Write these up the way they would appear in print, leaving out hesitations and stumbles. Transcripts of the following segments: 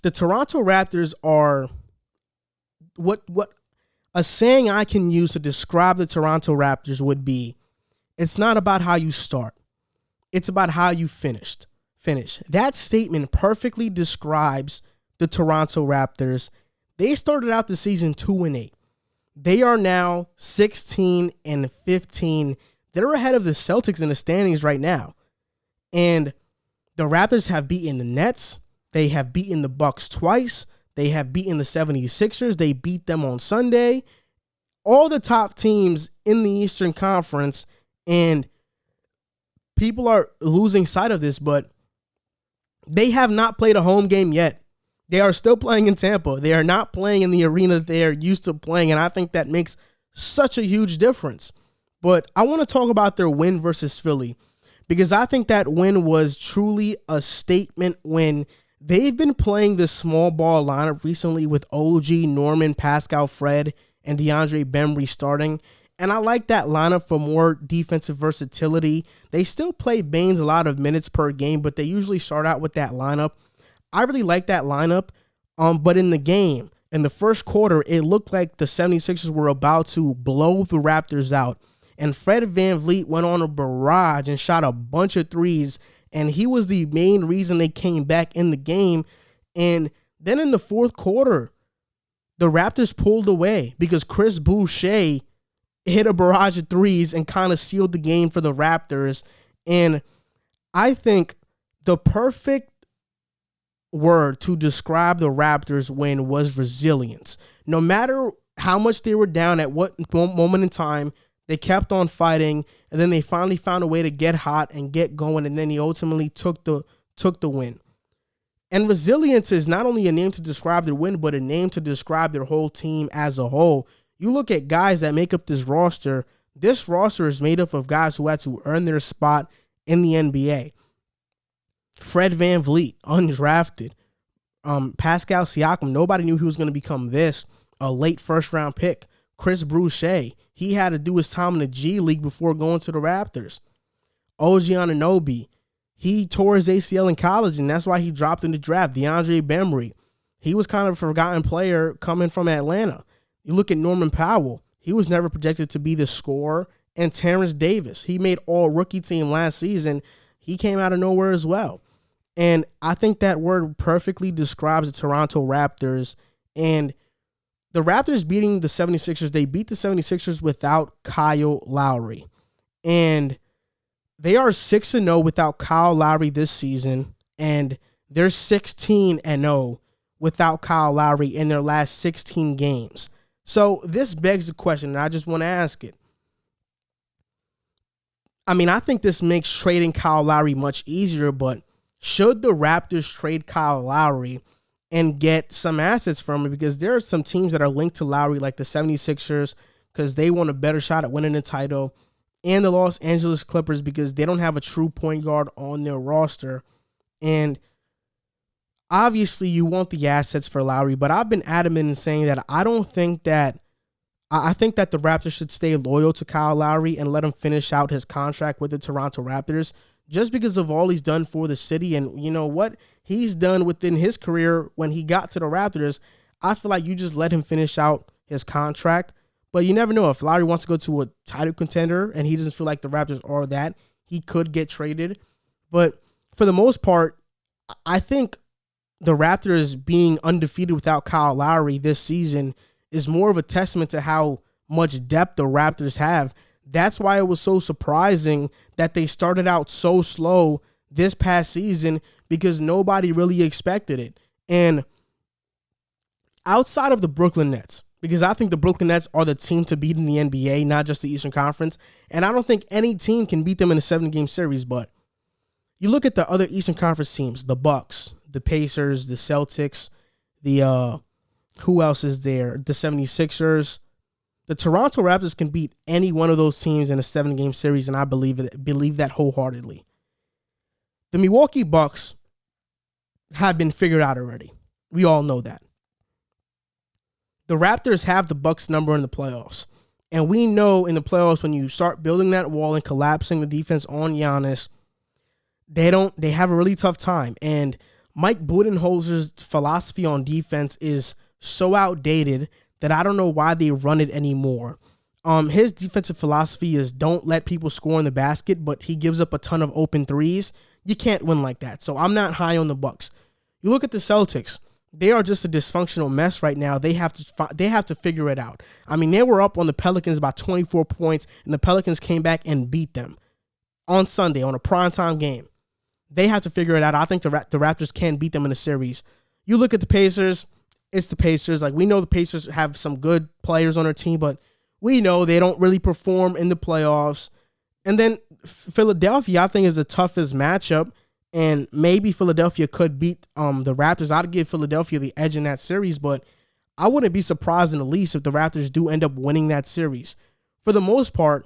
the Toronto Raptors are what a saying I can use to describe the Toronto Raptors would be, it's not about how you start. It's about how you finish. That statement perfectly describes the Toronto Raptors. They started out the season 2-8. They are now 16-15. They're ahead of the Celtics in the standings right now. And the Raptors have beaten the Nets. They have beaten the Bucks twice. They have beaten the 76ers. They beat them on Sunday. All the top teams in the Eastern Conference. And people are losing sight of this, but they have not played a home game yet. They are still playing in Tampa. They are not playing in the arena they are used to playing, and I think that makes such a huge difference. But I want to talk about their win versus Philly, because I think that win was truly a statement when they've been playing this small ball lineup recently with OG, Norman, Pascal, Fred, and DeAndre Bembry starting. And I like that lineup for more defensive versatility. They still play Baines a lot of minutes per game, but they usually start out with that lineup. I really like that lineup, but in the game, in the first quarter, it looked like the 76ers were about to blow the Raptors out. And Fred VanVleet went on a barrage and shot a bunch of threes, and he was the main reason they came back in the game. And then in the fourth quarter, the Raptors pulled away because Chris Boucher hit a barrage of threes and kind of sealed the game for the Raptors. And I think the perfect word to describe the Raptors win was resilience. No matter how much they were down at what moment in time, they kept on fighting, and then they finally found a way to get hot and get going, and then he ultimately took the win. And resilience is not only a name to describe their win, but a name to describe their whole team as a whole. You look at guys that make up this roster is made up of guys who had to earn their spot in the NBA. Fred VanVleet, undrafted. Pascal Siakam, nobody knew he was going to become this, a late first-round pick. Chris Boucher, he had to do his time in the G League before going to the Raptors. OG Anunoby, he tore his ACL in college, and that's why he dropped in the draft. DeAndre Bembry, he was kind of a forgotten player coming from Atlanta. You look at Norman Powell, he was never projected to be the scorer. And Terrence Davis, he made all-rookie team last season. He came out of nowhere as well. And I think that word perfectly describes the Toronto Raptors. And the Raptors beating the 76ers, they beat the 76ers without Kyle Lowry. And they are 6-0 without Kyle Lowry this season. And they're 16-0 without Kyle Lowry in their last 16 games. So this begs the question, and I just want to ask it. I mean, I think this makes trading Kyle Lowry much easier, but should the Raptors trade Kyle Lowry and get some assets from him? Because there are some teams that are linked to Lowry, like the 76ers, because they want a better shot at winning the title, and the Los Angeles Clippers, because they don't have a true point guard on their roster. And obviously you want the assets for Lowry, but I've been adamant in saying that I think that the Raptors should stay loyal to Kyle Lowry and let him finish out his contract with the Toronto Raptors, just because of all he's done for the city and, you know, what he's done within his career when he got to the Raptors. I feel like you just let him finish out his contract. But you never know. If Lowry wants to go to a title contender and he doesn't feel like the Raptors are that, he could get traded. But for the most part, I think the Raptors being undefeated without Kyle Lowry this season is more of a testament to how much depth the Raptors have. That's why it was so surprising that they started out so slow this past season, because nobody really expected it. And outside of the Brooklyn Nets, because I think the Brooklyn Nets are the team to beat in the NBA, not just the Eastern Conference, and I don't think any team can beat them in a 7-game series, but you look at the other Eastern Conference teams, the Bucks, the Pacers, the Celtics, who else is there? The 76ers. The Toronto Raptors can beat any one of those teams in a 7-game series, and I believe that wholeheartedly. The Milwaukee Bucks have been figured out already. We all know that. The Raptors have the Bucks number in the playoffs, and we know in the playoffs when you start building that wall and collapsing the defense on Giannis, they have a really tough time. And Mike Budenholzer's philosophy on defense is so outdated that I don't know why they run it anymore. His defensive philosophy is don't let people score in the basket, but he gives up a ton of open threes. You can't win like that. So I'm not high on the Bucks. You look at the Celtics. They are just a dysfunctional mess right now. They have to figure it out. I mean, they were up on the Pelicans by 24 points, and the Pelicans came back and beat them on Sunday on a primetime game. They have to figure it out. I think the Raptors can beat them in a series. You look at the Pacers. It's the Pacers. Like, we know the Pacers have some good players on their team, but we know they don't really perform in the playoffs. And then Philadelphia, I think, is the toughest matchup. And maybe Philadelphia could beat the Raptors. I'd give Philadelphia the edge in that series, but I wouldn't be surprised in the least if the Raptors do end up winning that series. For the most part,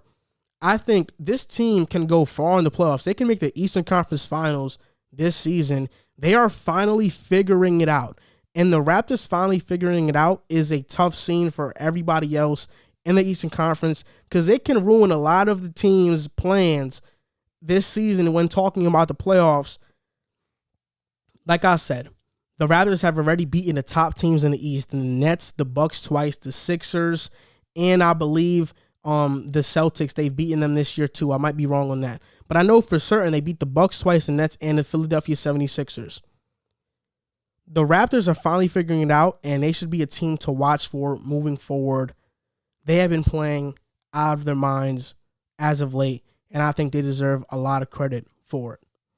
I think this team can go far in the playoffs. They can make the Eastern Conference Finals this season. They are finally figuring it out. And the Raptors finally figuring it out is a tough scene for everybody else in the Eastern Conference because it can ruin a lot of the team's plans this season when talking about the playoffs. Like I said, the Raptors have already beaten the top teams in the East, the Nets, the Bucks twice, the Sixers, and I believe the Celtics. They've beaten them this year too. I might be wrong on that. But I know for certain they beat the Bucks twice, the Nets, and the Philadelphia 76ers. The Raptors are finally figuring it out, and they should be a team to watch for moving forward. They have been playing out of their minds as of late, and I think they deserve a lot of credit for it.